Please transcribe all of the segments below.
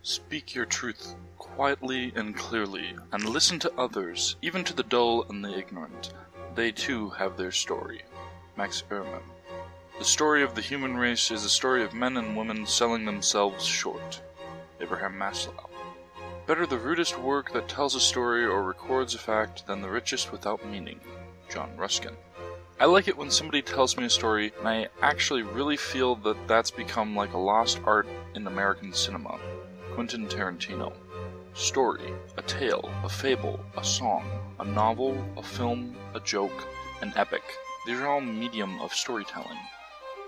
Speak your truth quietly and clearly, and listen to others, even to the dull and the ignorant. They too have their story. Max Ehrmann. The story of the human race is a story of men and women selling themselves short. Abraham Maslow. Better the rudest work that tells a story or records a fact than the richest without meaning. John Ruskin. I like it when somebody tells me a story and I actually really feel that that's become like a lost art in American cinema. Quentin Tarantino. Story, a tale, a fable, a song, a novel, a film, a joke, an epic. These are all medium of storytelling.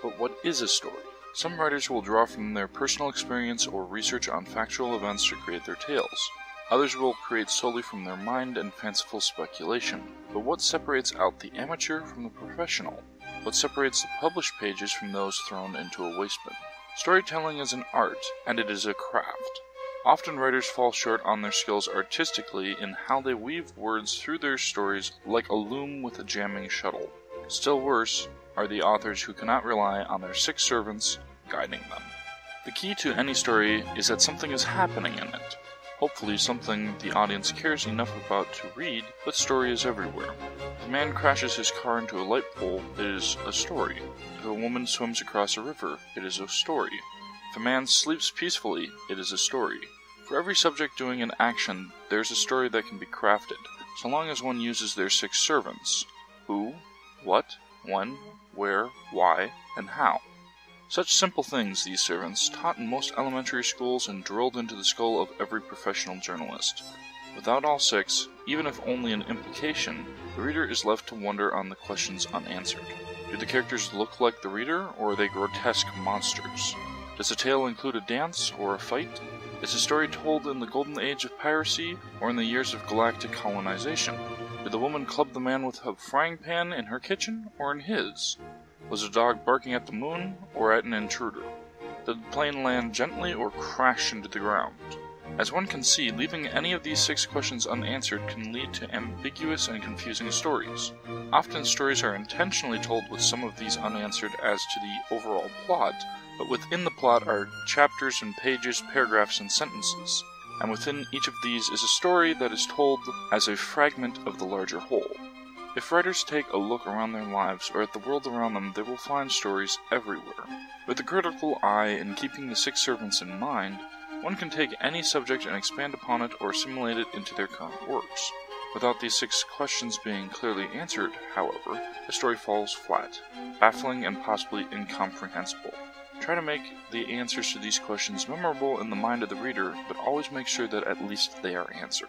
But what is a story? Some writers will draw from their personal experience or research on factual events to create their tales. Others will create solely from their mind and fanciful speculation. But what separates out the amateur from the professional? What separates the published pages from those thrown into a wastebin? Storytelling is an art, and it is a craft. Often writers fall short on their skills artistically in how they weave words through their stories like a loom with a jamming shuttle. Still worse are the authors who cannot rely on their 6 servants guiding them. The key to any story is that something is happening in it. Hopefully something the audience cares enough about to read, but story is everywhere. If a man crashes his car into a light pole, it is a story. If a woman swims across a river, it is a story. If a man sleeps peacefully, it is a story. For every subject doing an action, there is a story that can be crafted, so long as one uses their 6 servants. Who, what, when, where, why, and how. Such simple things, these servants, taught in most elementary schools and drilled into the skull of every professional journalist. Without all 6, even if only an implication, the reader is left to wonder on the questions unanswered. Do the characters look like the reader, or are they grotesque monsters? Does a tale include a dance or a fight? Is the story told in the golden age of piracy, or in the years of galactic colonization? Did the woman club the man with a frying pan in her kitchen, or in his? Was a dog barking at the moon, or at an intruder? Did the plane land gently or crash into the ground? As one can see, leaving any of these 6 questions unanswered can lead to ambiguous and confusing stories. Often stories are intentionally told with some of these unanswered as to the overall plot, but within the plot are chapters and pages, paragraphs, and sentences. And within each of these is a story that is told as a fragment of the larger whole. If writers take a look around their lives or at the world around them, they will find stories everywhere. With a critical eye and keeping the 6 servants in mind, one can take any subject and expand upon it or assimilate it into their current works. Without these 6 questions being clearly answered, however, the story falls flat, baffling and possibly incomprehensible. Try to make the answers to these questions memorable in the mind of the reader, but always make sure that at least they are answered.